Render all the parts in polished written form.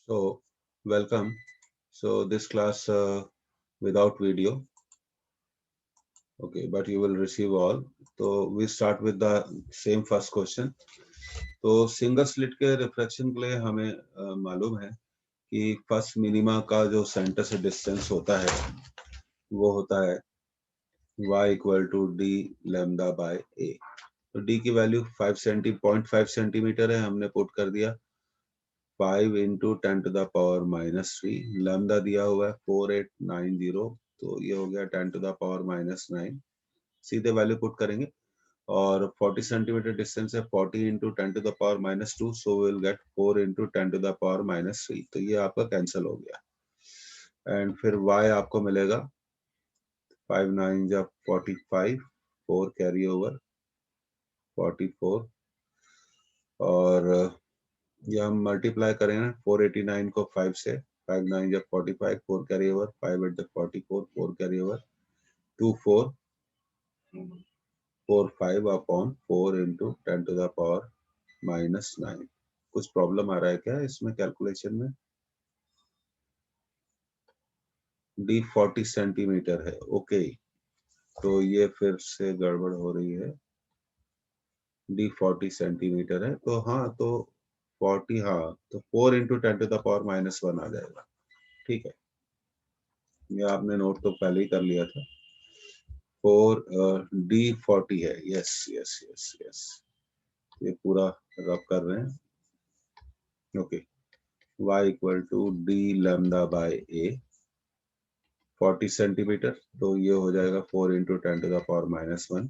So, welcome. So, this class without video, okay, but you will receive all. So, we start with the same first question. तो single slit के refraction के लिए हमें मालूम है कि फर्स्ट मिनिमा का जो सेंटर से डिस्टेंस होता है वो होता है y equal to D lambda by A. तो d की वैल्यू 5 सेंटीमीटर है, हमने पुट कर दिया 5 इंटू 10⁻³ लैम्डा दिया हुआ है 4890, तो ये हो गया 10⁻⁹। सीधे वैल्यू पुट करेंगे और 40 सेंटीमीटर डिस्टेंस है, 40 into 10⁻², so will get 4 into 10⁻³ तो ये आपका कैंसिल हो गया। एंड फिर y आपको मिलेगा 5 9 जा 45, 4 कैरी ओवर 44, और ये हम मल्टीप्लाई करें ना 489 को 5 से, 5 9 जा 45, 4 कैरी ओवर, 5 8 जा 44, 4 कैरी ओवर, 2 4 4 5 अपॉन 4 इंटू 10⁻⁹। कुछ प्रॉब्लम आ रहा है क्या इसमें कैलकुलेशन में? डी 40 सेंटीमीटर है, ओके, तो ये फिर से गड़बड़ हो रही है। डी 40 सेंटीमीटर है, तो हाँ, तो 40, हाँ, तो 4 इंटू 10⁻⁻1 आ जाएगा। ठीक है, ये आपने नोट तो पहले ही कर लिया था। 4 डी 40 है, यस यस यस यस, ये पूरा रब कर रहे हैं। Okay, y equal to D lambda by A 40 centimetre, तो ये हो जाएगा 4 इंटू 10⁻⁻1,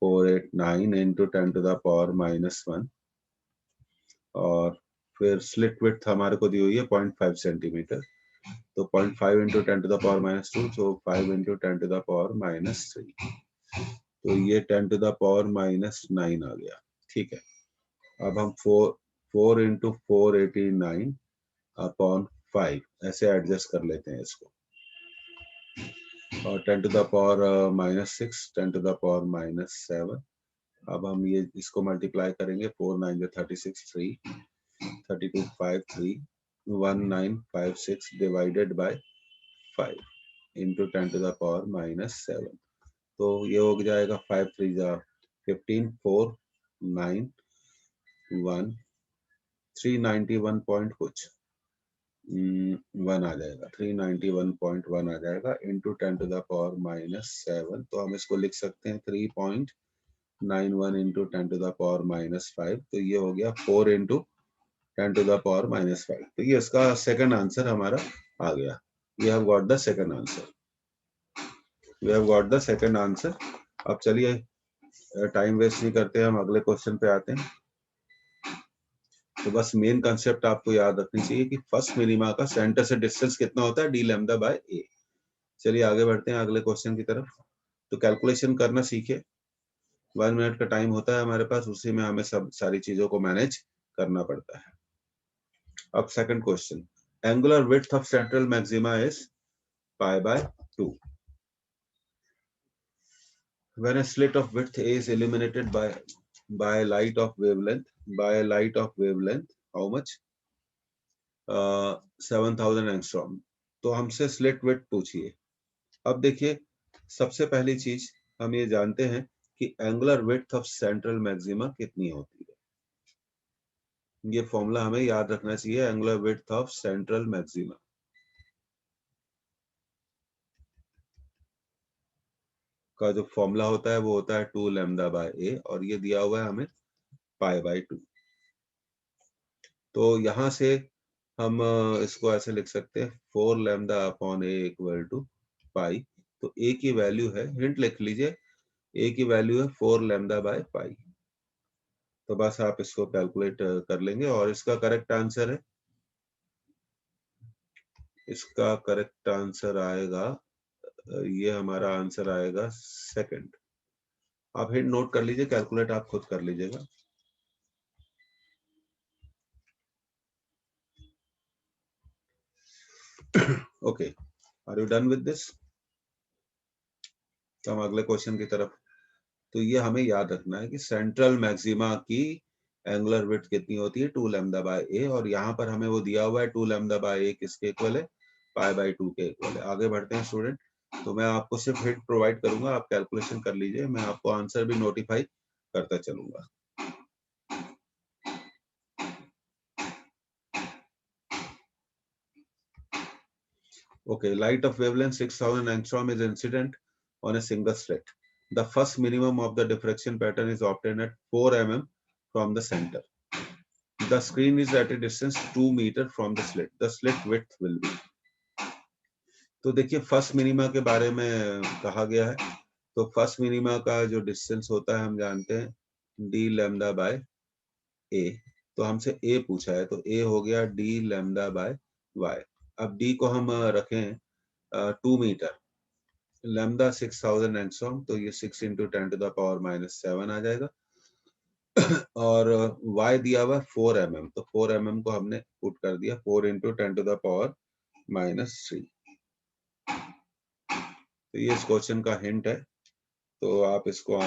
489 इंटू 10⁻⁻1, और फिर स्लिट विड्थ हमारे को दी हुई है 0.5 सेंटीमीटर, तो 0.5 इंटू 10⁻², तो 5 इंटू 10⁻⁻3, तो ये 10⁻⁻9 आ गया। ठीक है, अब हम 4 इंटू 489 अपॉन 5 ऐसे एडजस्ट कर लेते हैं इसको, और 10⁻⁻6, 10⁻⁻7। अब हम ये इसको मल्टीप्लाई करेंगे, 4 9 जा 36, 3 32 5 3 1956 डिवाइडेड बाय 5 इंटू 10⁻⁻7, तो ये हो जाएगा 5 3 जा 15, 4 9 1 391 पॉइंट कुछ 1 आ जाएगा, 391.1 आ जाएगा इंटू 10⁻⁻7, तो हम इसको लिख सकते हैं 3.91 इंटू 10⁻⁻5, तो ये हो गया 4 इंटू 10⁻⁻5, तो ये इसका सेकंड आंसर हमारा आ गया। We have got the second answer, we have got the second answer. अब चलिए टाइम वेस्ट नहीं करते, हम अगले क्वेश्चन पे आते हैं। तो बस मेन कंसेप्ट आपको याद रखनी चाहिए कि फर्स्ट मिनिमा का सेंटर से डिस्टेंस कितना होता है, डी लैम्डा बाय ए। चलिए आगे बढ़ते हैं अगले क्वेश्चन की तरफ। तो कैलकुलेशन करना सीखिए, 1 मिनट का टाइम होता है हमारे पास, उसी में हमें सब सारी चीजों को मैनेज करना पड़ता है। अब second question, angular width of central maxima is pi by 2 when a slit of width A is illuminated by light of wavelength how much 7000 angstrom. तो हमसे स्लिट विड्थ पूछिए। अब देखिए, सबसे पहली चीज हम ये जानते हैं कि angular width of central maxima कितनी होती है। ये फॉर्मूला हमें याद रखना चाहिए, angular width of central maxima का जो फॉर्मूला होता है वो होता है 2 लैम्डा बाय ए, और ये दिया हुआ है हमें पाई बाय 2। तो यहां से हम इसको ऐसे लिख सकते हैं 4 lambda upon A equal to pi. तो ए की वैल्यू है, हिंट लिख लीजिए, ए की वैल्यू है 4 लैम्डा बाय पाई। तो बस आप इसको कैलकुलेट कर लेंगे, और इसका करेक्ट आंसर है, इसका करेक्ट आंसर आएगा, ये हमारा आंसर आएगा सेकंड। आप हिंट नोट कर लीजिए, कैलकुलेट आप खुद कर लीजिएगा। Okay, are you done with this? तो हम अगले क्वेश्चन की तरफ। तो ये हमें याद रखना है कि सेंट्रल मैक्सिमा की एंगुलर विड्थ कितनी होती है 2 लैम्डा बाय ए, और यहाँ पर हमें वो दिया हुआ है 2 लैम्डा बाय ए किसके इक्वल है, पाई बाय 2 के इक्वल है। आगे बढ़ते हैं स्टूडेंट। तो मैं आपको सिर्फ हिंट प्रोवाइड करूंगा, आप कैलकुलेशन कर लीजिए, मैं आपको आंसर भी नोटिफाई करता चलूंगा। Okay, light of wavelength 6000 angstrom is incident on a single slit. The first minimum of the diffraction pattern is obtained at 4 mm from the center. The screen is at a distance 2 meter from the slit. The slit width will be. तो देखिए first minima के बारे में कहा गया है। तो first minima का जो डिस्टेंस होता है हम जानते हैं डी लैम्डा बाय ए। तो हमसे ए पूछा है, तो ए हो गया डी लैम्डा बाय वाई। अब डी को हम रखें 2 मीटर, लैम्डा 6000 एंगस्ट्रॉम, तो ये 6 इंटू 10 टू द पावर -7 आ जाएगा। और y दिया हुआ 4 mm, तो 4 mm को हमने पुट कर दिया 4 इंटू 10 टू द पावर -3। तो ये इस क्वेश्चन का हिंट है, तो आप इसको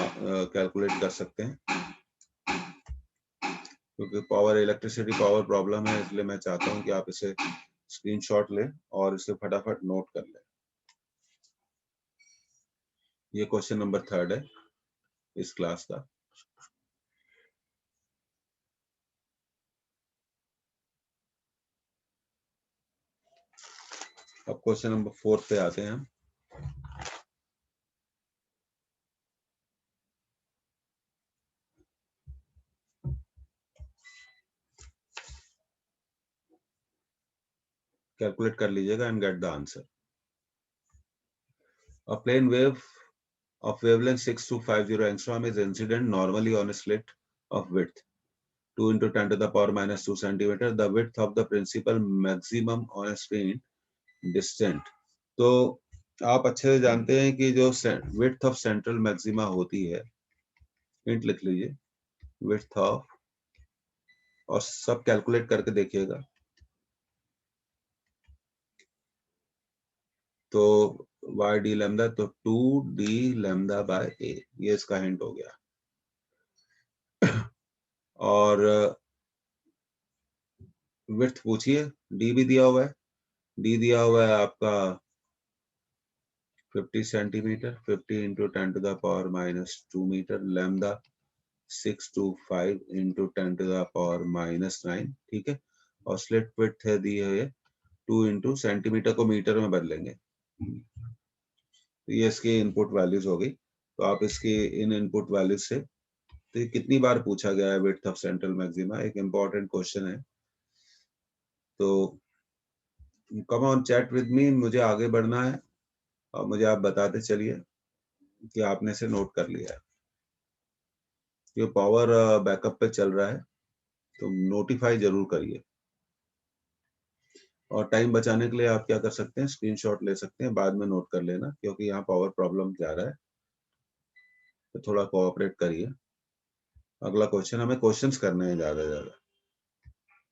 कैलकुलेट कर सकते हैं। क्योंकि पावर इलेक्ट्रिसिटी पावर प्रॉब्लम है, इसलिए मैं चाहता हूं कि आप इसे स्क्रीनशॉट लें और इसे फटाफट नोट कर लें। ये क्वेश्चन नंबर 3 है इस क्लास का। अब क्वेश्चन नंबर 4 पे आते हैं हम। कैलकुलेट कर लीजिएगा and get the answer. A plane wave of wavelength 6250 angstrom is incident normally on a slit of width 2 into 10 to the power -2 centimeter. The width of the principal maximum on a screen distant. तो आप अच्छे से जानते हैं कि जो width of central maxima होती है, हिंट लिख लीजिए width of, और सब कैलकुलेट करके देखिएगा। तो y d लैम्डा, तो 2d लैम्डा बाय a, ये इसका हिंट हो गया। और विड्थ पूछिए, d भी दिया हुआ है, d दिया हुआ है आपका 50 centimetre, 50 into 10 to the power -2 metre, lambda 625 into 10 to the power -9, ठीक है। और स्लिट विड्थ है दी है 2 इंटू सेंटीमीटर को मीटर में बदलेंगे, तो ये इसकी इनपुट वैल्यूज हो गई। तो आप इसकी इन इनपुट वैल्यूज से, तो ये कितनी बार पूछा गया है विड्थ ऑफ सेंट्रल मैक्सिमा, एक इंपॉर्टेंट क्वेश्चन है। तो come on chat with me, मुझे आगे बढ़ना है और मुझे आप बताते चलिए कि आपने इसे नोट कर लिया है। ये पावर बैकअप पे चल रहा है, तो नोटिफाई जरूर करिए। और टाइम बचाने के लिए आप क्या कर सकते हैं, स्क्रीनशॉट ले सकते हैं, बाद में नोट कर लेना, क्योंकि यहाँ पावर प्रॉब्लम जा रहा है, तो थोड़ा कोऑपरेट करिए। अगला क्वेश्चन, हमें क्वेश्चंस करने हैं ज्यादा ज्यादा।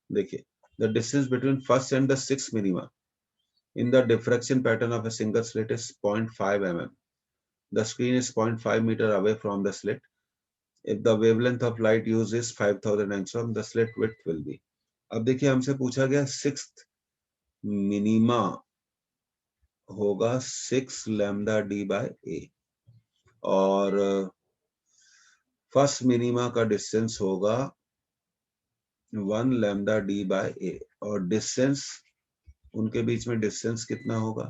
देखिए, the distance between first and the six minima in the diffraction pattern of a single slit is 0.5 mm. The screen is 0.5 meter away from the slit. If the wavelength of light used is 5000 angstrom, the slit width will be. अब देखिए हमसे पूछा गया sixth minima होगा 6 lambda D bye ए, और first minima का distance होगा 1 lambda D bye ए, और डिस्टेंस उनके बीच में डिस्टेंस कितना होगा,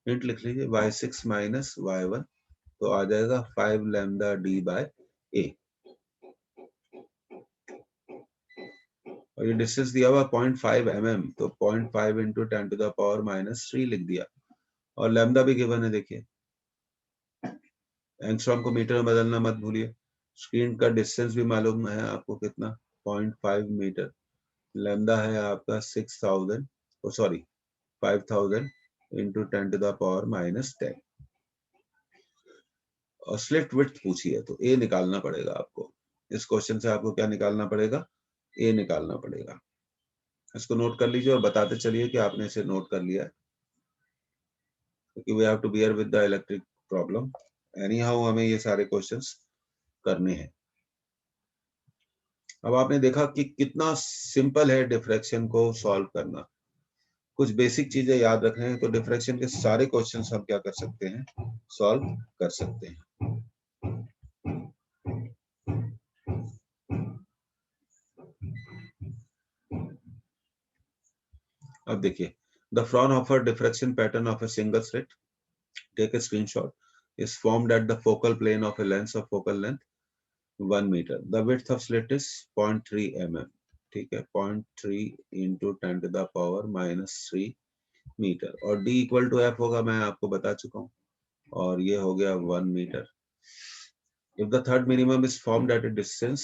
हिंट लिख लीजिए y6 माइनस y1, तो आ जाएगा 5 लैम्डा डी बाय ए। और ये डिस्टेंस दिया हुआ 0.5 mm, तो 0.5 इंटू 10 टू द पावर -3 लिख दिया। और लैम्डा भी गिवन है, देखिए एंगस्ट्रॉम को मीटर में बदलना मत भूलिए। स्क्रीन का डिस्टेंस भी मालूम है आपको कितना, 0.5 मीटर। लैम्डा है आपका 6000, sorry 5000 into 10 to the power -10। और स्लिट विड्थ पूछी है, तो ए निकालना पड़ेगा आपको। इस क्वेश्चन से आपको क्या निकालना पड़ेगा, ए निकालना पड़ेगा। इसको नोट कर लीजिए और बताते चलिए कि आपने इसे नोट कर लिया है, क्योंकि we have to bear with the electric problem. Anyhow हमें ये सारे क्वेश्चंस करने हैं। अब आपने देखा कि कितना सिंपल है डिफ्रैक्शन को सॉल्व करना। कुछ बेसिक चीजें याद रखने हैं तो डिफ्रैक्शन के सारे क्वेश्चंस हम क्या कर सकते हैं, सॉल्व कर सकते हैं। अब देखिए, the Fraunhofer diffraction pattern of a single slit, take a screenshot, is formed at the focal plane of a lens of focal length 1 meter. The width of slit is 0.3 mm. ठीक है, 0.3 into 10 to the power -3 metre, और d equal to f होगा, मैं आपको बता चुका हूँ, और ये हो गया 1 metre. If the third minimum is formed at a distance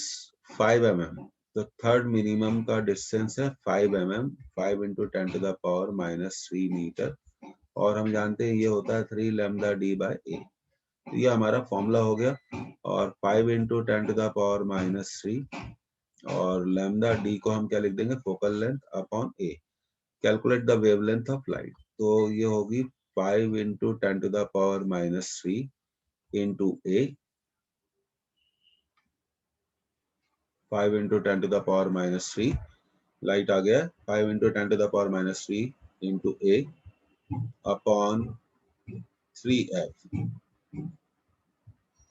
5 mm, तो थर्ड मिनिमम का डिस्टेंस है 5 mm, 5 into 10 to the power -3 metre, और हम जानते हैं ये होता है 3 lambda d by a। तो ये हमारा फॉर्मूला हो गया, और 5 into 10 to the power -3, और लैम्डा d को हम क्या लिख देंगे, focal length upon a। Calculate the wavelength of light, तो ये होगी 5 into 10 to the power -3 into a, 5 into 10 to the power -3, light आ गया 5 into 10 to the power -3 into a upon 3f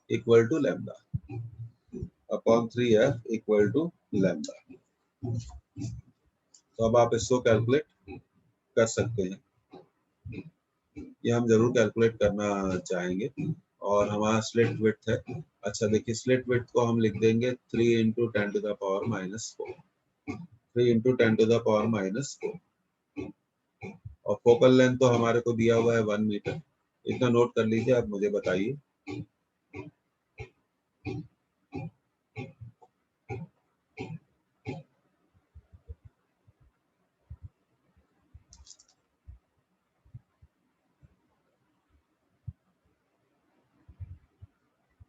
equal to lambda, upon 3f equal to lambda. तो अब आप इसको calculate कर सकते हैं, ये हम जरूर कैलकुलेट करना चाहेंगे। और हमारा स्लिट विड्थ है, अच्छा देखिए स्लिट विड्थ को हम लिख देंगे 3 into 10 to the power -4, 3 into 10 to the power -4, और फोकल लेंथ तो हमारे को दिया हुआ है 1 मीटर। इतना नोट कर लीजिए, आप मुझे बताइए।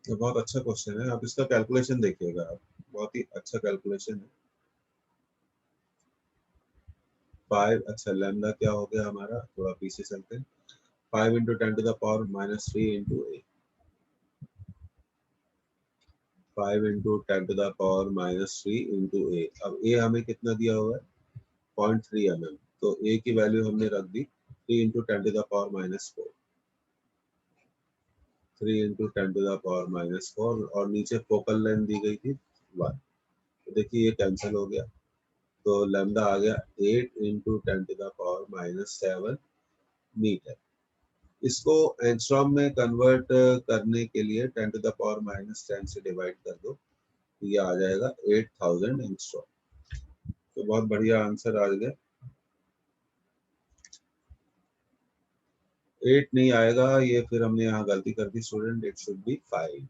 ये बहुत अच्छा क्वेश्चन है, आप इसका कैलकुलेशन देखिएगा, आप बहुत ही अच्छा कैलकुलेशन है। 5, अच्छा लैम्डा क्या हो गया हमारा, थोड़ा पीछे चलते हैं, 5 into 10 to the power -3 into a, 5 into 10 to the power -3 into a। अब a हमें कितना दिया हुआ है, 0.3 mm, तो a की वैल्यू हमने रख दी 3 into 10 to the power -4, 3 into 10 to the power -4, और नीचे फोकल लेंथ दी गई थी 1, तो देखिए ये कैंसिल हो गया, तो लैम्डा आ गया 8 into 10 to the power -7 metre. इसको एंगस्ट्रॉम में कन्वर्ट करने के लिए 10 to the power -10 से डिवाइड कर दो, तो ये आ जाएगा 8000 एंगस्ट्रॉम। तो बहुत बढ़िया आंसर आ गया। 8 नहीं आएगा, ये फिर हमने यहाँ गलती कर दी student, it should be 5।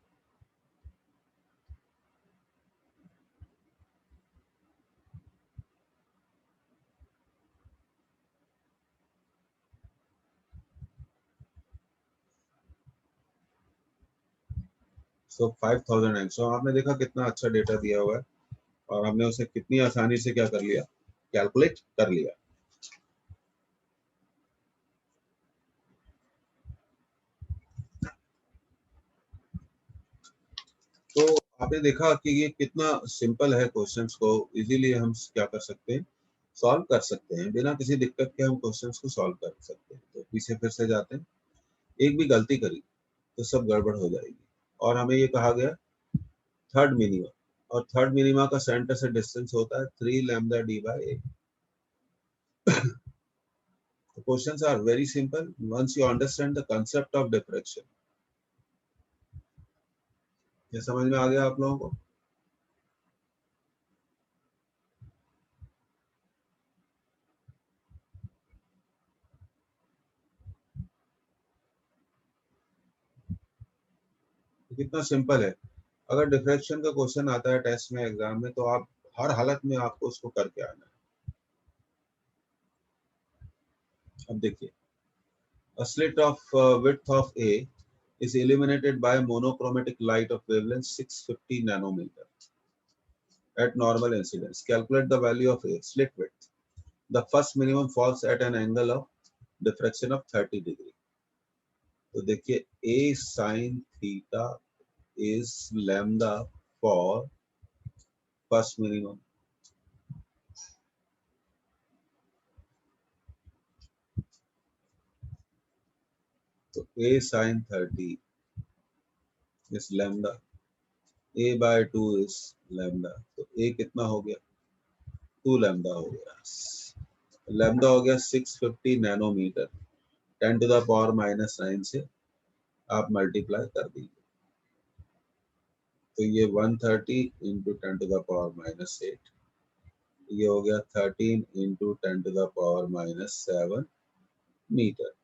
So 5000 angstrom, आपने देखा कितना अच्छा डेटा दिया हुआ है, और हमने उसे कितनी आसानी से क्या कर लिया, कैलकुलेट कर लिया। तो आपने देखा कि ये कितना सिंपल है, क्वेश्चंस को इजीली हम क्या कर सकते हैं, सॉल्व कर सकते हैं, बिना किसी दिक्कत के हम क्वेश्चंस को सॉल्व कर सकते हैं। तो पीछे फिर से जाते हैं, एक भी गलती करी तो सब गड़बड़ हो जाएगी। और हमें ये कहा गया थर्ड मिनिमा, और थर्ड मिनिमा का सेंटर से डिस्टेंस होता है 3 lambda d by a। The questions are very simple once you understand the concept of diffraction। ये समझ में आ गया आप लोगों को? कितना सिंपल है। अगर डिफ्रैक्शन का क्वेश्चन आता है टेस्ट में, एग्जाम में, तो आप हर हालत में आपको उसको करके आना है। अब देखिए, a slit of width of A is illuminated by monochromatic light of wavelength 650 nanometer at normal incidence. Calculate the value of A slit width. The first minimum falls at an angle of diffraction of 30 degree. तो देखिए A sin theta is lambda for first minimum, तो a sin 30 इस lambda, a by 2 इस lambda, तो a कितना हो गया, 2 lambda हो गया। लैम्डा हो गया 650 नैनोमीटर, 10 टू द पावर -9 से आप मल्टीप्लाई कर दीजिए, तो ये 130 इंटू 10 टू द पावर -8, ये हो गया 13 into 10 to the power -7 metre.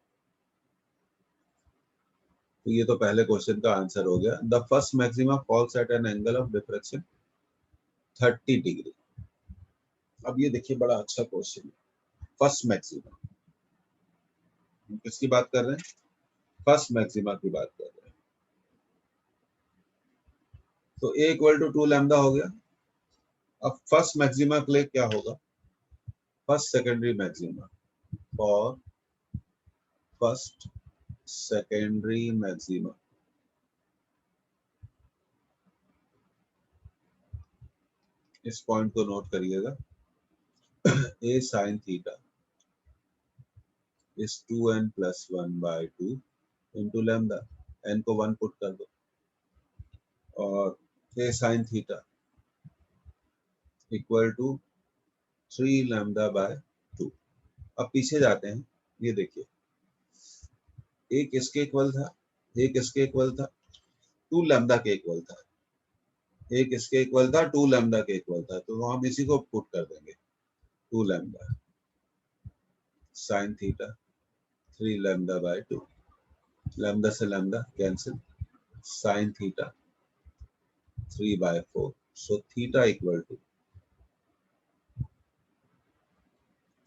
तो ये तो पहले क्वेश्चन का आंसर हो गया। The first maxima falls at an angle of diffraction 30 degree. अब ये देखिए बड़ा अच्छा क्वेश्चन है। फर्स्ट मैक्सिमा, हम किसकी बात कर रहे हैं, फर्स्ट मैक्सिमा की बात कर रहे हैं। तो a इक्वल टू 2 लैम्डा हो गया। अब फर्स्ट मैक्सिमा के लिए क्या होगा, first secondary maxima, for first secondary maxima, इस पॉइंट को नोट करिएगा, a sin theta is 2n + 1 by 2 into lambda, n को 1 पुट कर दो, और a sin theta equal to 3 lambda by 2। अब पीछे जाते हैं, ये देखिए a किसके इक्वल था, a किसके इक्वल था, 2 लैम्डा के इक्वल था, a किसके इक्वल था, 2 लैम्डा के इक्वल था, तो हम इसी को पुट कर देंगे, 2 lambda sin theta 3 lambda by 2, lambda से lambda cancel, sin theta 3 by 4, so theta equal to,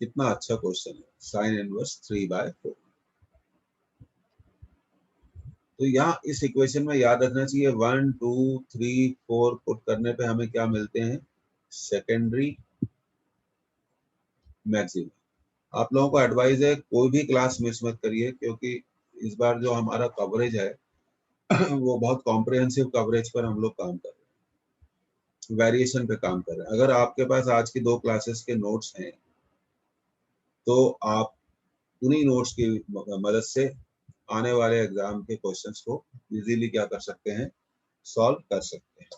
कितना अच्छा क्वेश्चन है, sin इनवर्स 3 by 4। तो यहाँ इस इक्वेशन में याद रखना चाहिए 1 2 3 4 पुट करने पे हमें क्या मिलते हैं, सेकेंडरी मैक्सिमा। आप लोगों को एडवाइस है कोई भी क्लास मिस मत करिए, क्योंकि इस बार जो हमारा कवरेज है वो बहुत कॉम्प्रिहेंसिव कवरेज पर हम लोग काम कर रहे हैं, वेरिएशन पे काम कर रहे हैं। अगर आपके पास आज की 2 क्लासेस के नोट्स हैं तो आप उन्हीं नोट्स की मदद से आने वाले एग्जाम के क्वेश्चंस को इजीली क्या कर सकते हैं, सॉल्व कर सकते हैं।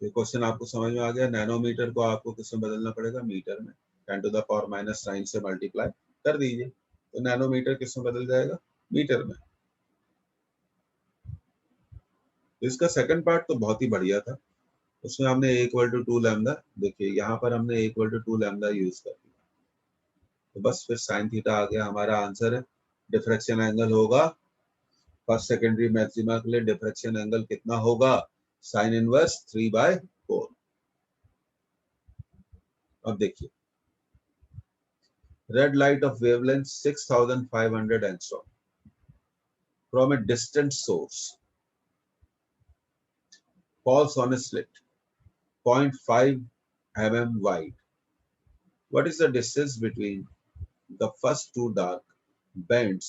ये क्वेश्चन आपको समझ में आ गया। नैनोमीटर को आपको किसमें बदलना पड़ेगा, मीटर में, 10 टू द पावर -9 से मल्टीप्लाई कर दीजिए, तो नैनोमीटर किसमें बदल जाएगा, मीटर में। तो इसका सेकंड पार्ट तो बहुत ही बढ़िया था, उसमें हमने a इक्वल टू 2 लैम्डा, देखिए यहाँ पर हमने a equal to 2 lambda use कर दिया, तो बस फिर साइन थीटा आ गया हमारा आंसर है। डिफ्रेक्शन एंगल होगा फर्स्ट सेकेंडरी मैक्सिमा के लिए, डिफ्रेक्शन एंगल कितना होगा, साइन इनवर्स 3/4। अब देखिए, red light of wavelength 6500 angstrom from a distant source falls on a slit 0.5 mm wide. What is the distance between the first 2 dark bands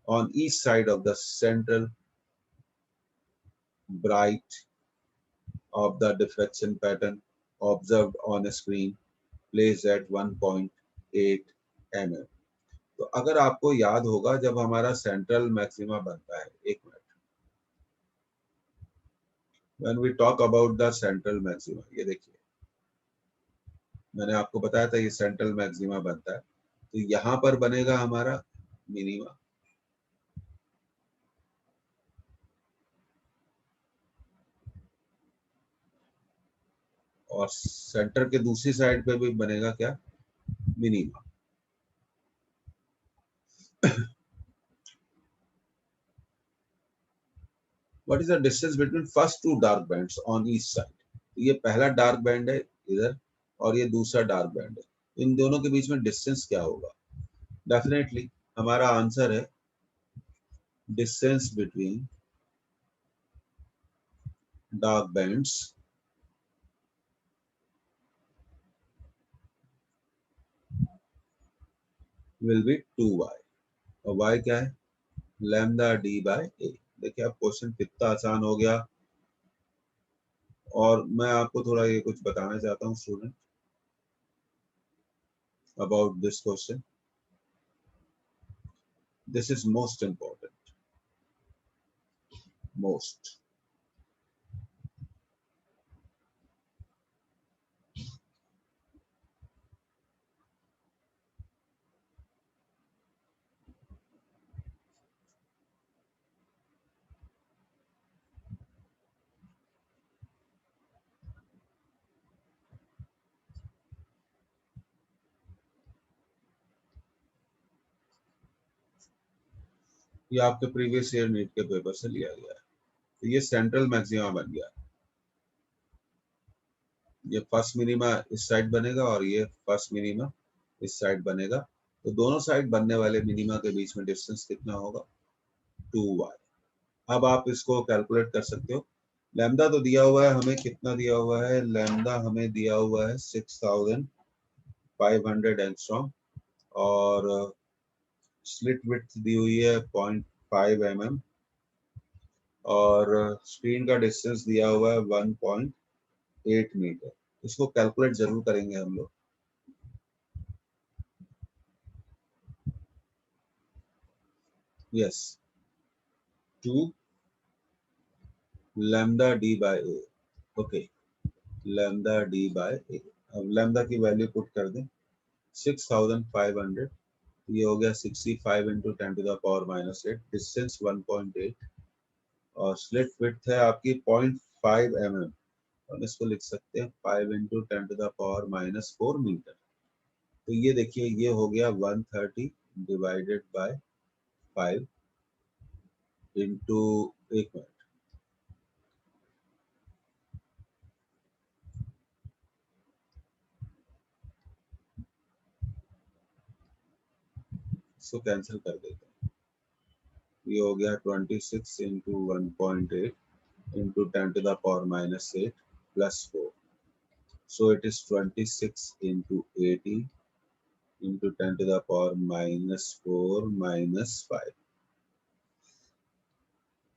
on each side of the central bright of the diffraction pattern observed on a screen placed at 1.8 mm? तो अगर आपको याद होगा जब हमारा central maxima बनता है, एक minute, when we talk about the central maxima, ये देखिए मैंने आपको बताया था ये सेंट्रल मैक्सिमा बनता है, तो यहाँ पर बनेगा हमारा मिनिमा, और सेंटर के दूसरी साइड पे भी बनेगा क्या, minima. What is the distance between first 2 dark bands on each side, ये पहला डार्क बैंड है इधर और ये दूसरा डार्क बैंड है, इन दोनों के बीच में डिस्टेंस क्या होगा, डेफिनेटली हमारा आंसर है distance between dark bands will be 2y। और y क्या है, लैम्डा डी बाय ए। देखिए अब क्वेश्चन कितना आसान हो गया। और मैं आपको थोड़ा ये कुछ बताना चाहता हूँ student about this question. This is most important, most. ये आपके प्रीवियस ईयर नीट के पेपर से लिया गया है। तो ये सेंट्रल मैक्सिमा बन गया। ये फर्स्ट मिनिमा इस साइड बनेगा और ये फर्स्ट मिनिमा इस साइड बनेगा। तो दोनों साइड बनने वाले मिनिमा के बीच में डिस्टेंस कितना होगा, 2y। अब आप इसको कैलकुलेट कर सकते हो। लैम्डा तो दिया हुआ है हमें, कितना दिया हुआ है, लैम्डा हमें दिया हुआ है 6500 एंगस्ट्रॉम। और स्लिट विड्थ दी हुई है 0.5 mm। और स्क्रीन का डिस्टेंस दिया हुआ है 1.8 मीटर। इसको कैलकुलेट जरूर करेंगे हम लोग। यस, 2 लैम्डा डी बाय ए। ओके, लैम्डा डी बाय ए। अब लैम्डा की वैल्यू पुट कर दें 6500। ये हो गया 65 इंटू 10⁻⁻8। डिस्टेंस 1.8 और स्लिट विड्थ है आपकी 0.5 mm। हम इसको लिख सकते हैं 5 इंटू 10⁻⁻4 मीटर। तो ये देखिए ये हो गया 130 डिवाइडेड बाय 5 इंटू, एक मिनट, इसको कैंसिल कर देते हैं। ये हो गया 26 into 1.8 into 10⁻⁻8 plus 4। So it is 26 into 80 into 10⁻⁻4 minus 5।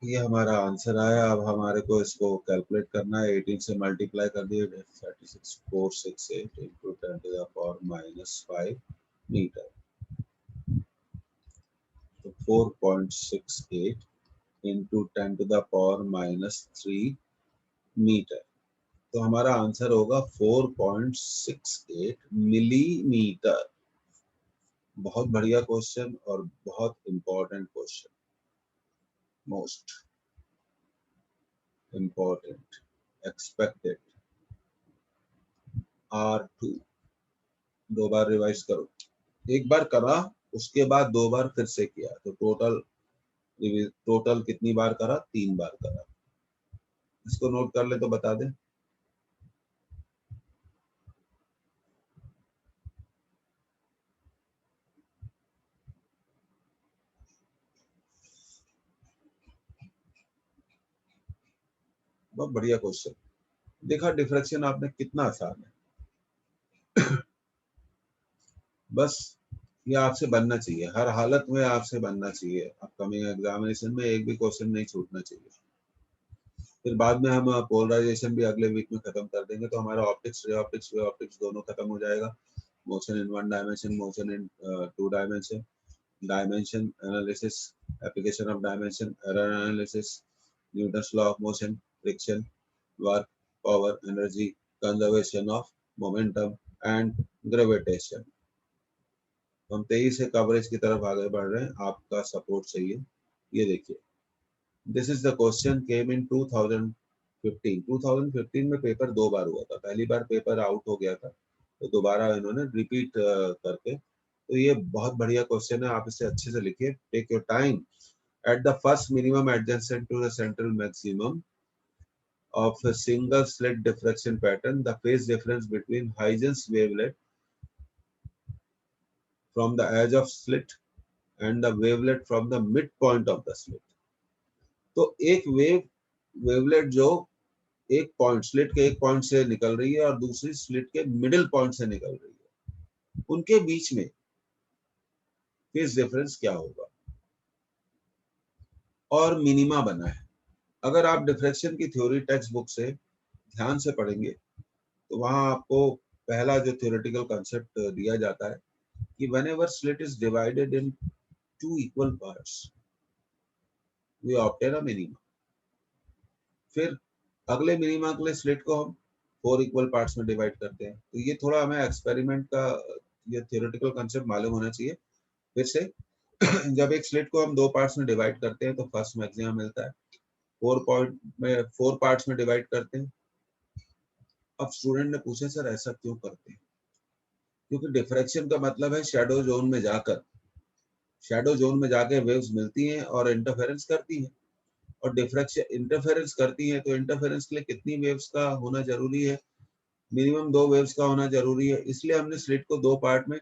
ये हमारा आंसर आया। अब हमारे को इसको कैलकुलेट करना है। 18 से मल्टीप्लाई कर दिए 36468 इंटू 10⁻⁻5 मीटर। तो 4.68 इंटू 10⁻⁻3 मीटर। तो हमारा आंसर होगा 4.68 मिलीमीटर। बहुत बढ़िया क्वेश्चन और बहुत important question, most important. Expected R2। दो बार रिवाइज करो, एक बार करा उसके बाद दो बार फिर से किया, तो टोटल कितनी बार करा, 3 बार करा। इसको नोट कर ले तो बता दे। बहुत बढ़िया क्वेश्चन। देखा डिफ्रैक्शन आपने कितना आसान है। बस ये आपसे बनना चाहिए, हर हालत में आपसे बनना चाहिए। अपकमिंग एग्जामिनेशन में एक भी क्वेश्चन नहीं छूटना चाहिए। फिर बाद में हम पोलराइजेशन भी अगले वीक में खत्म कर देंगे, तो हमारा ऑप्टिक्स, रे ऑप्टिक्स, वे ऑप्टिक्स दोनों खत्म हो जाएगा। Motion in 1 dimension, motion in 2 dimension, dimension analysis, application of dimension, error analysis, Newton's law of motion, friction, work, power, energy, conservation of momentum and gravitation. हम तेजी से कवरेज की तरफ आगे बढ़ रहे हैं, आपका सपोर्ट चाहिए। ये देखिए, this is the question came in 2015। 2015 में पेपर 2 बार हुआ था। पहली बार पेपर आउट हो गया था, तो दोबारा इन्होंने रिपीट करके। तो ये बहुत बढ़िया क्वेश्चन है, आप इसे अच्छे से लिखिए, take your time. At the first minimum adjacent to the central maximum of a single slit diffraction pattern, the phase difference between Huygens wavelet from the edge of slit and the wavelet from the midpoint of the slit। तो एक wavelet जो एक point, slit के एक point से निकल रही है और दूसरी स्लिट के मिडिल पॉइंट से निकल रही है, उनके बीच में फेज डिफरेंस क्या होगा। और मिनिमा बना है। अगर आप डिफ्रैक्शन की थ्योरी टेक्स्ट बुक से ध्यान से पढ़ेंगे तो वहां आपको पहला जो थ्योरेटिकल कंसेप्ट दिया जाता है कि whenever slit is divided in two equal parts we obtain a minimum। फिर अगले मिनिमा के लिए स्लिट को हम 4 इक्वल पार्ट्स में डिवाइड करते हैं। तो ये थोड़ा हमें एक्सपेरिमेंट का ये थ्योरेटिकल कंसेप्ट मालूम होना चाहिए। फिर से जब एक स्लिट को हम 2 पार्ट्स में डिवाइड करते हैं तो फर्स्ट मैक्सिमम मिलता है। 4 पार्ट्स में डिवाइड करते हैं। अब स्टूडेंट ने पूछा सर ऐसा क्यों करते हैं? क्योंकि डिफ्रैक्शन का मतलब है शैडो जोन में जाके वेव्स मिलती हैं और इंटरफेरेंस करती हैं। और डिफ्रैक्शन इंटरफेरेंस करती है तो इंटरफेरेंस के लिए कितनी वेव्स का होना जरूरी है? मिनिमम 2 वेव्स का होना जरूरी है। इसलिए हमने स्लिट को 2 पार्ट में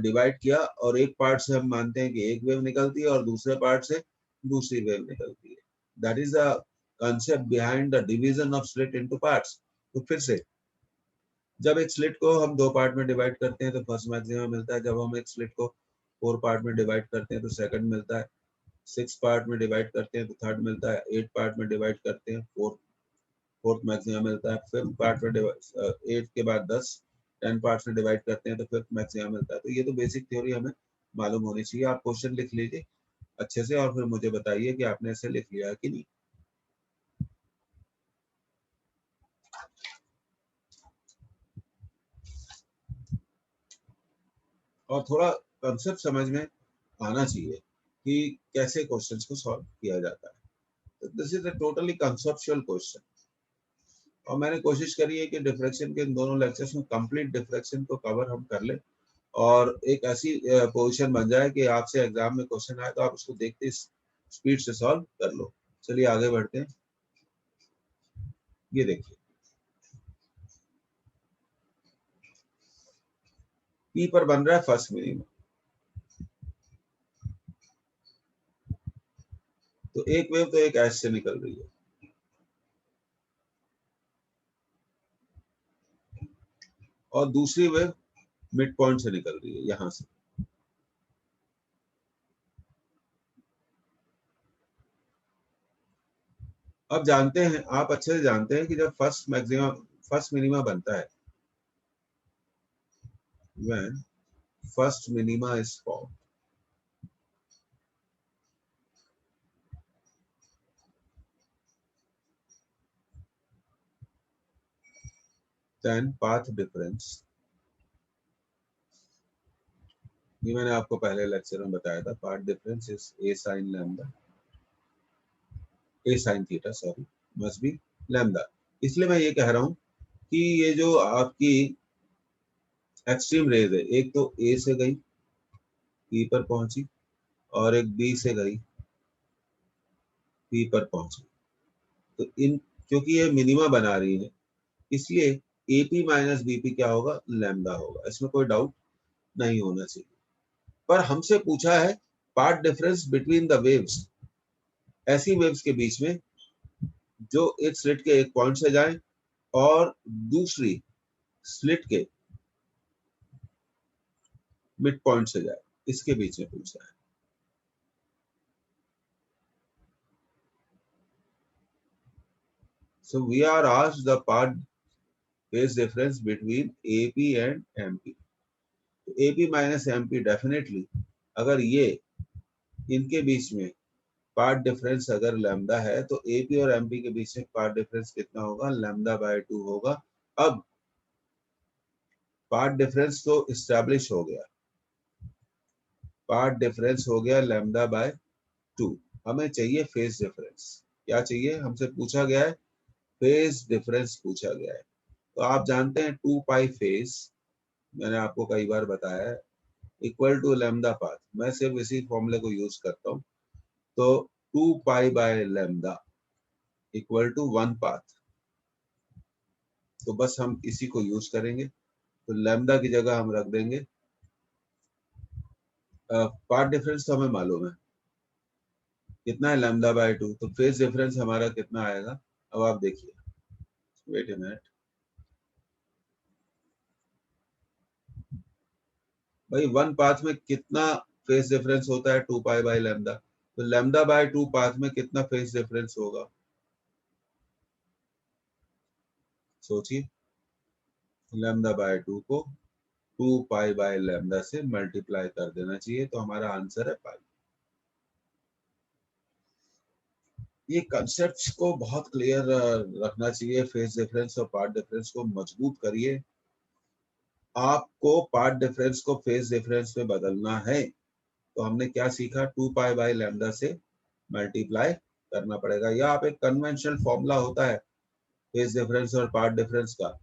डिवाइड किया और एक पार्ट से हम मानते हैं कि एक वेव निकलती है और दूसरे पार्ट से दूसरी वेव निकलती है। That is the concept behind the division of slit into parts. तो फिर से जब एक स्लिट को हम 2 पार्ट में डिवाइड करते हैं तो फर्स्ट मैक्सिमम मिलता है। जब हम एक स्लिट को 4 पार्ट में डिवाइड करते हैं तो सेकंड मिलता है। 6 पार्ट में डिवाइड करते हैं तो थर्ड मिलता है। 8 पार्ट में डिवाइड करते हैं फोर्थ मैक्सिमम मिलता है। फिफ्थ पार्ट में 8 के बाद 10 पार्ट्स में डिवाइड करते हैं तो फिफ्थ मैक्सिमम मिलता है। तो ये तो बेसिक थ्योरी हमें मालूम होनी चाहिए। आप क्वेश्चन लिख लीजिए अच्छे से और फिर मुझे बताइए कि आपने ऐसे लिख लिया है कि नहीं। और थोड़ा कंसेप्ट समझ में आना चाहिए कि कैसे क्वेश्चंस को सॉल्व किया जाता है। This is a totally conceptual question और मैंने कोशिश करी है कि डिफ्रैक्शन के इन दोनों लेक्चर्स में कंप्लीट डिफ्रैक्शन को कवर हम कर ले और एक ऐसी पोजीशन बन जाए कि आपसे एग्जाम में क्वेश्चन आए तो आप उसको देखते स्पीड से सॉल्व कर लो। चलिए आगे बढ़ते हैं। ये देखिए पी पर बन रहा है फर्स्ट मिनिमम। तो एक वेव तो एक एस से निकल रही है और दूसरी वेव मिड पॉइंट से निकल रही है यहां से। अब जानते हैं आप अच्छे से जानते हैं कि जब फर्स्ट मिनिमा बनता है when first minima is formed then path difference। ये मैंने आपको पहले लेक्चर में बताया था। Path difference is a sign lambda A sine theta sorry must be lambda. इसलिए मैं ये कह रहा हूं कि ये जो आपकी एक्सट्रीम रेज है एक तो ए से गई पी पर पहुंची और एक बी से गई पी पर पहुंची। तो इन क्योंकि ये मिनिमा बना रही है इसलिए एपी माइनस बीपी क्या होगा? लैम्डा होगा। इसमें कोई डाउट नहीं होना चाहिए। पर हमसे पूछा है path difference between the waves, ऐसी वेव्स के बीच में जो एक स्लिट के एक पॉइंट से जाए और दूसरी स्लिट के मिड पॉइंट से जाए, इसके बीच में पूछा है। So we are asked the path phase difference between AP and MP। तो AP माइनस MP डेफिनेटली अगर ये इनके बीच में पार्ट डिफरेंस अगर लैम्डा है तो एपी और एमपी के बीच में पार्ट डिफरेंस कितना होगा? लैम्डा बाय 2 होगा। अब पार्ट डिफरेंस तो इस्टेब्लिश हो गया, पार्ट डिफरेंस हो गया लैम्डा बाय 2। हमें चाहिए फेज डिफरेंस। क्या चाहिए? हमसे पूछा गया है फेज डिफरेंस पूछा गया है। तो आप जानते हैं 2 पाई फेज, मैंने आपको कई बार बताया है, इक्वल टू लैम्डा पाथ। मैं सिर्फ इसी फॉर्मूले को यूज करता हूं। तो 2 pi by lambda equal to 1 path. तो बस हम इसी को यूज करेंगे। तो लैम्डा की जगह हम रख देंगे पार्ट डिफरेंस तो हमें मालूम है कितना है, लैम्डा बाय 2। तो फेज डिफरेंस हमारा कितना आएगा? अब आप देखिए, वेट अ मिनट भाई, 1 पाथ में कितना फेज डिफरेंस होता है? 2 पाई बाय लैम्डा। तो लैम्डा बाय 2 पाथ में कितना फेज डिफरेंस होगा, सोचिए। लैम्डा बाय 2 को 2 पाई बाय लैम्डा से मल्टीप्लाई कर देना चाहिए, तो हमारा आंसर है पाई। ये कंसेप्ट्स को बहुत क्लियर रखना चाहिए। फेज डिफरेंस और पार्ट डिफरेंस को मजबूत करिए। आपको पार्ट डिफरेंस को फेज डिफरेंस में बदलना है, तो हमने क्या सीखा, 2 पाई बाय लैम्डा से मल्टीप्लाई करना पड़ेगा। या आप एक कन्वेंशनल फॉर्मूला होता है फेज डिफरेंस और पार्ट डिफरेंस का,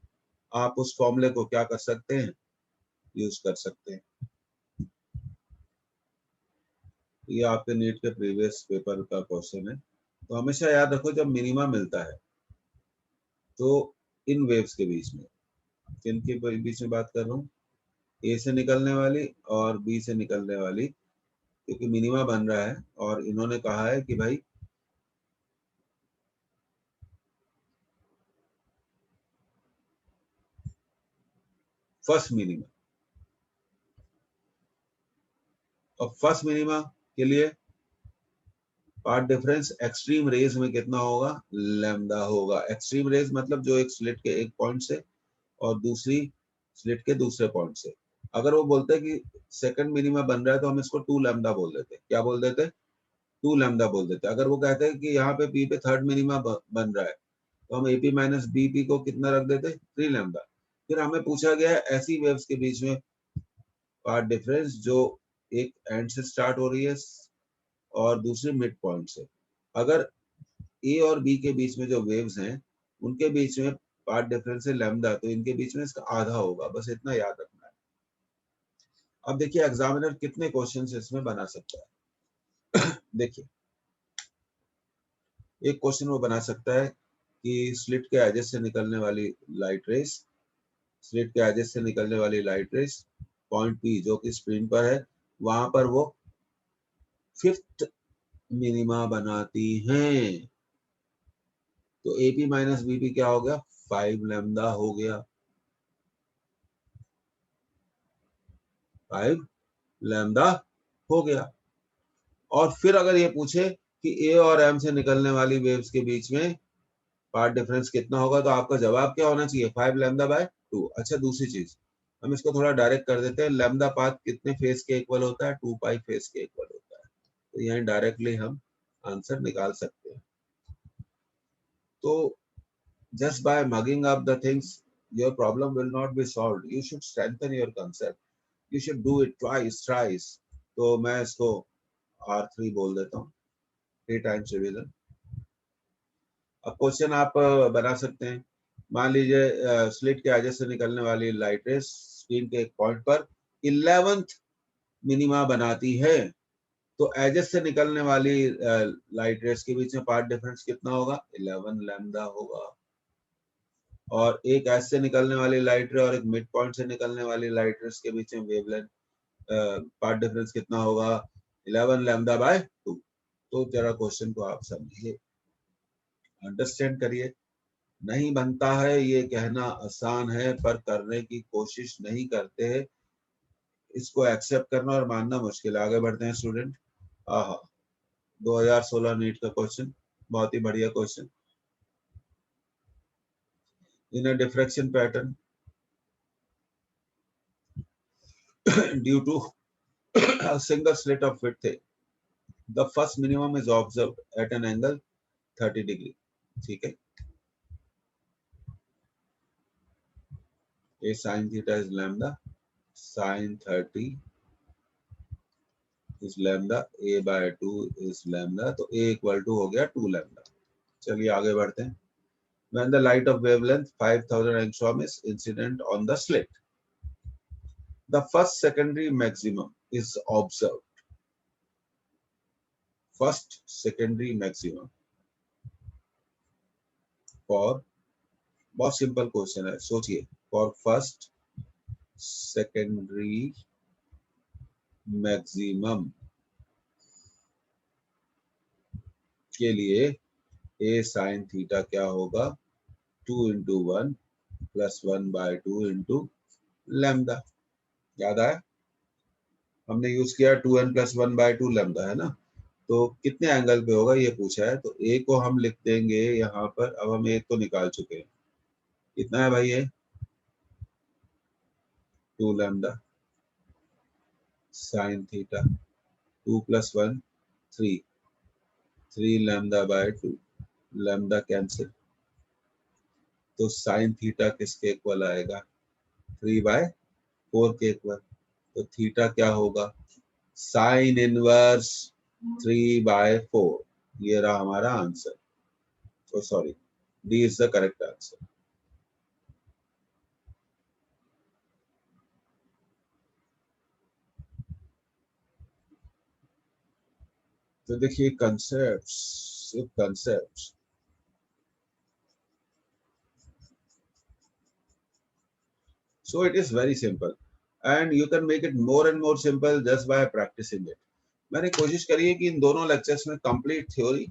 आप उस फॉर्मूले को क्या कर सकते हैं, यूज कर सकते हैं। ये आपके नीट के प्रीवियस पेपर का क्वेश्चन है। तो हमेशा याद रखो, जब मिनिमा मिलता है तो इन वेव्स के बीच में, किन के बीच में बात कर रहा हूँ, ए से निकलने वाली और बी से निकलने वाली, क्योंकि मिनिमा बन रहा है और इन्होंने कहा है कि भाई फर्स्ट मिनिमा, और फर्स्ट मिनिमा के लिए पार्ट डिफरेंस एक्सट्रीम रेज में कितना होगा, लैम्डा होगा। एक्सट्रीम रेज मतलब जो एक स्लिट के एक पॉइंट से और दूसरी स्लिट के दूसरे पॉइंट से। अगर वो बोलते हैं कि सेकंड मिनिमा बन रहा है तो हम इसको 2 लैम्डा बोल देते, क्या बोल देते, 2 लैम्डा बोल देते। अगर वो कहते हैं कि यहाँ पे पी पे थर्ड मिनिमा बन रहा है, तो हम एपी माइनस बीपी को कितना रख देते, 3 लैम्डा। फिर हमें पूछा गया है ऐसी वेव्स के बीच में पार्ट डिफरेंस जो एक एंड से स्टार्ट हो रही है और दूसरी मिड पॉइंट से। अगर ए और बी के बीच में जो वेव्स हैं उनके बीच में पार्ट डिफरेंस है लैम्डा, तो इनके बीच में इसका आधा होगा, बस इतना याद रखना है। अब देखिए एग्जामिनर कितने क्वेश्चन इसमें बना सकता है। देखिए एक क्वेश्चन वो बना सकता है कि स्लिट के एजेस से निकलने वाली लाइट रेस, स्लिट के एजेस से निकलने वाली लाइट रेस पॉइंट पी जो कि स्क्रीन पर है, वहां पर वो फिफ्थ मिनिमा बनाती हैं। तो एपी माइनस बीपी क्या हो गया, 5 लैम्डा हो गया, 5 लैम्डा हो गया। और फिर अगर ये पूछे कि ए और एम से निकलने वाली वेव्स के बीच में पार्ट डिफरेंस कितना होगा, तो आपका जवाब क्या होना चाहिए, 5 लैम्डा बाय 2। अच्छा दूसरी चीज, हम इसको थोड़ा डायरेक्ट कर देते हैं। लैम्डा पाथ कितने फेज के इक्वल होता है, 2 पाई फेज के इक्वल होता है। तो यहाँ डायरेक्टली हम आंसर निकाल सकते हैं। तो just by mugging up the things, your problem will not be solved. You should strengthen your concept. You should do it twice, thrice. तो मैं इसको R3 बोल देता हूँ, 3 टाइम्स रिवीजन। अब क्वेश्चन आप बना सकते हैं। मान लीजिए स्लिट के एजेस से निकलने वाली लाइट रेस स्क्रीन के एक पॉइंट पर 11th मिनिमा बनाती है, तो एजेस से निकलने वाली लाइट रेस के बीच में पार्ट डिफरेंस कितना होगा, 11 लैम्डा होगा। और एक एज से निकलने वाली लाइट रे और एक मिड पॉइंट से निकलने वाली लाइट रेस के बीच में वेवलेंथ पार्ट डिफरेंस कितना होगा, 11 लैम्डा बाय 2। तो जरा क्वेश्चन को आप समझिए, अंडरस्टैंड करिए। नहीं बनता है ये कहना आसान है, पर करने की कोशिश नहीं करते हैं, इसको एक्सेप्ट करना और मानना मुश्किल है। आगे बढ़ते हैं स्टूडेंट। आहा 2016 नीट का क्वेश्चन, बहुत ही बढ़िया question. In a diffraction pattern due to a single slit of width A, the first minimum is observed at an angle 30 degree. ठीक है, A sin theta is lambda, sin 30 is lambda, A by 2 is lambda, तो A equal to हो गया 2 lambda। चलिए आगे बढ़ते हैं। When the light of wavelength 5000 angstrom is incident on the slit, the first secondary maximum is observed. First secondary maximum for, बहुत simple question है, सोचिए। फॉर फर्स्ट सेकेंडरी मैक्सिमम के लिए ए साइन थीटा क्या होगा, 2 into 1 plus 1 by 2 into lambda. याद आया, हमने यूज किया 2n प्लस 1 बाय 2 लैम्डा, है ना। तो कितने एंगल पे होगा ये पूछा है, तो ए को हम लिख देंगे यहाँ पर। अब हम ए तो निकाल चुके हैं, कितना है भाई ये 2 lambda sine theta, 2 + 1 3, 3 lambda by 2, lambda cancel, तो साइन थीटा किसके इक्वल आएगा 3/4 के इक्वल। तो थीटा क्या होगा साइन इनवर्स 3/4। ये रहा हमारा आंसर। तो sorry, D is the correct answer. तो देखिए concepts so it is very simple and you can make it more and more simple just by practicing it. मैंने कोशिश करी है कि इन दोनों लेक्चर्स में कंप्लीट थ्योरी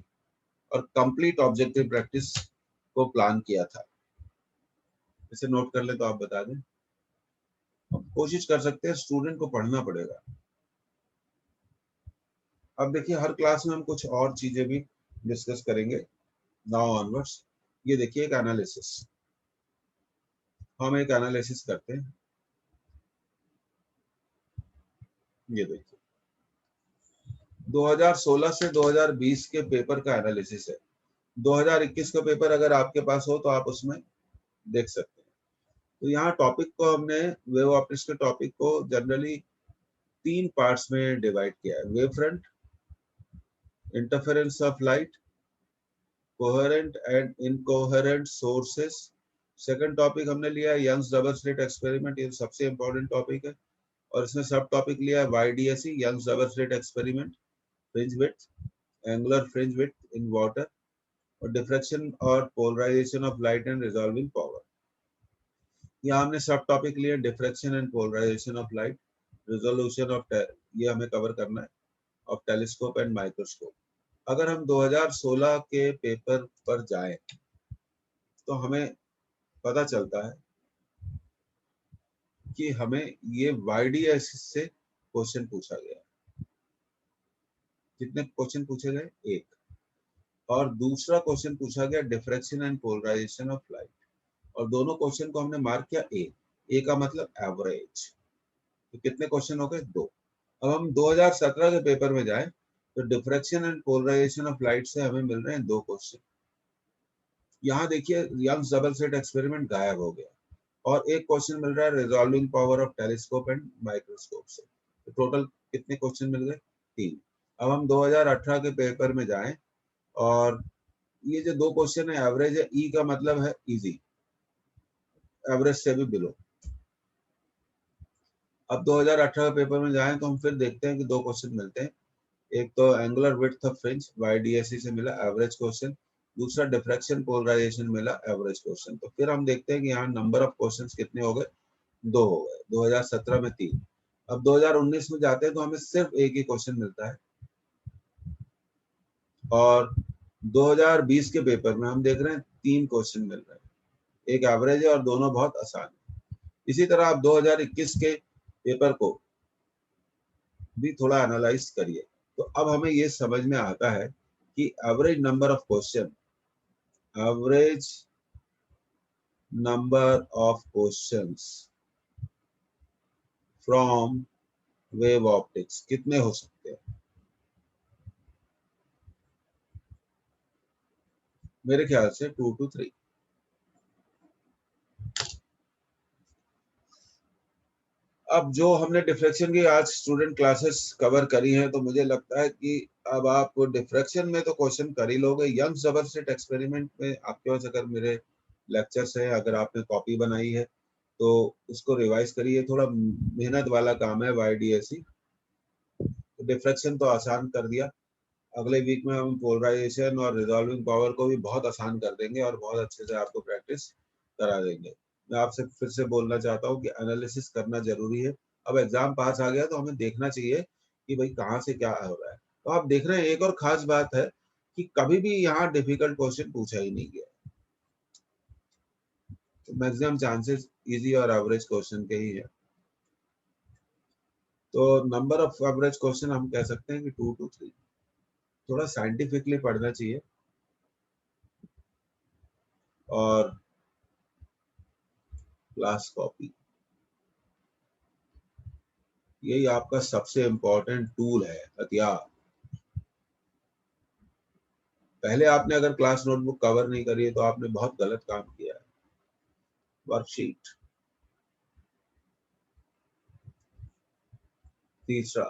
और कंप्लीट ऑब्जेक्टिव प्रैक्टिस को प्लान किया था। इसे नोट कर ले तो आप बता दें। अब कोशिश कर सकते हैं, स्टूडेंट को पढ़ना पड़ेगा। अब देखिए हर क्लास में हम कुछ और चीजें भी डिस्कस करेंगे नाउ ऑनवर्ड्स। ये देखिए एक एनालिसिस, हम एक एनालिसिस करते हैं। ये देखिए 2016 से 2020 के पेपर का एनालिसिस है। 2021 का पेपर अगर आपके पास हो तो आप उसमें देख सकते हैं। तो यहाँ टॉपिक को हमने वेव ऑप्टिक्स के टॉपिक को जनरली 3 पार्ट्स में डिवाइड किया है। Wave front, interference of light, coherent and incoherent sources. Second topic हमने लिया है यंग्स डबल स्लिट एक्सपेरिमेंट, ये सबसे इंपॉर्टेंट टॉपिक है। और इसमें सब टॉपिक लिया है YDSE Young's double slit experiment, fringe width, angular fringe width in water, और डिफ्रैक्शन और polarisation of light and resolving power. यहाँ हमने सब टॉपिक लिए diffraction and polarisation of light, resolution of, ये हमें कवर करना है, ऑफ टेलीस्कोप एंड माइक्रोस्कोप। अगर हम 2016 के पेपर पर जाएं तो हमें पता चलता है कि हमें ये YDS से क्वेश्चन पूछा गया। कितने क्वेश्चन पूछे गए? एक। और दूसरा क्वेश्चन पूछा गया diffraction and polarisation of light, और दोनों क्वेश्चन को हमने मार्क किया ए का मतलब एवरेज। तो कितने क्वेश्चन हो गए? 2। अब हम 2017 के पेपर में जाएं तो diffraction and polarisation of light से हमें मिल रहे हैं 2 क्वेश्चन। यहाँ देखिए यंग्स डबल स्लिट एक्सपेरिमेंट गायब हो गया, और एक क्वेश्चन मिल रहा है resolving power of telescope and microscope से। तो टोटल कितने क्वेश्चन मिल गए? 3। अब हम 2018 के पेपर में जाएं, और ये जो 2 क्वेश्चन है एवरेज है, ई का मतलब है इजी, एवरेज से भी बिलो। अब 2018 पेपर में जाएं तो हम फिर देखते हैं कि 2 क्वेश्चन मिलते हैं। एक तो angular width of fringe YDSE से मिला एवरेज क्वेश्चन, दूसरा डिफ्रैक्शन पोलराइजेशन मिला एवरेज क्वेश्चन। तो फिर हम देखते हैं कि यहाँ नंबर ऑफ क्वेश्चंस कितने हो गए? 2 हो गए। 2017 में 3। अब 2019 में जाते हैं तो हमें सिर्फ एक ही क्वेश्चन मिलता है, और 2020 के पेपर में हम देख रहे हैं 3 क्वेश्चन मिल रहे हैं, एक एवरेज है और दोनों बहुत आसान है। इसी तरह आप 2021 के पेपर को भी थोड़ा एनालाइज करिए, तो अब हमें ये समझ में आता है कि average number of question, average number of questions from wave optics कितने हो सकते हैं? मेरे ख्याल से 2 to 3। अब जो हमने डिफ्रैक्शन की आज स्टूडेंट क्लासेस कवर करी हैं, तो मुझे लगता है कि अब आप डिफ्रैक्शन में तो क्वेश्चन कर ही लोगे। यंग्स डबल स्लिट एक्सपेरिमेंट में आपके पास अगर मेरे लेक्चर्स हैं, अगर आपने कॉपी बनाई है तो उसको रिवाइज करिए। थोड़ा मेहनत वाला काम है YDSE। तो डिफ्रैक्शन तो आसान कर दिया, अगले वीक में हम पोलराइजेशन और रिजॉल्विंग पावर को भी बहुत आसान कर देंगे और बहुत अच्छे से आपको प्रैक्टिस करा देंगे। मैं आपसे फिर से बोलना चाहता हूँ कि एनालिसिस करना जरूरी है। अब एग्जाम पास आ गया तो हमें देखना चाहिए कि भाई कहाँ से क्या हो रहा है। तो आप देख रहे हैं, एक और खास बात है कि कभी भी यहाँ डिफिकल्ट क्वेश्चन पूछा ही नहीं गया, तो मैक्सिमम चांसेस इजी और एवरेज क्वेश्चन के ही है। तो नंबर ऑफ एवरेज क्वेश्चन हम कह सकते हैं कि 2 to 3। थोड़ा साइंटिफिकली पढ़ना चाहिए और क्लास कॉपी यही आपका सबसे इम्पोर्टेंट टूल है, हथियार। पहले आपने अगर क्लास नोटबुक कवर नहीं करी है तो आपने बहुत गलत काम किया है। वर्कशीट तीसरा,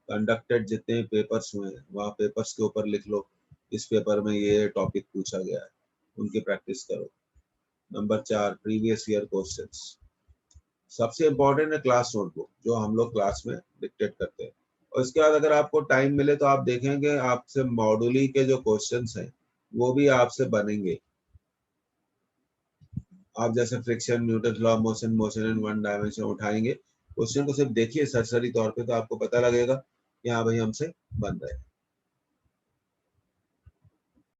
कंडक्टेड जितने पेपर्स हुए वहां पेपर्स के ऊपर लिख लो इस पेपर में ये टॉपिक पूछा गया है, उनकी प्रैक्टिस करो। Number 4, previous year questions. सबसे इंपॉर्टेंट है क्लास नोटबुक जो हम लोग क्लास में डिक्टेट करते हैं। और इसके बाद अगर आपको टाइम मिले तो आप देखेंगे आपसे मॉड्यूली के जो क्वेश्चंस हैं वो भी आपसे बनेंगे। आप जैसे friction, Newton law, motion, motion in one dimension उठाएंगे, क्वेश्चन को सिर्फ देखिए सरसरी तौर पे तो आपको पता लगेगा कि हाँ भाई हमसे बन रहे हैं।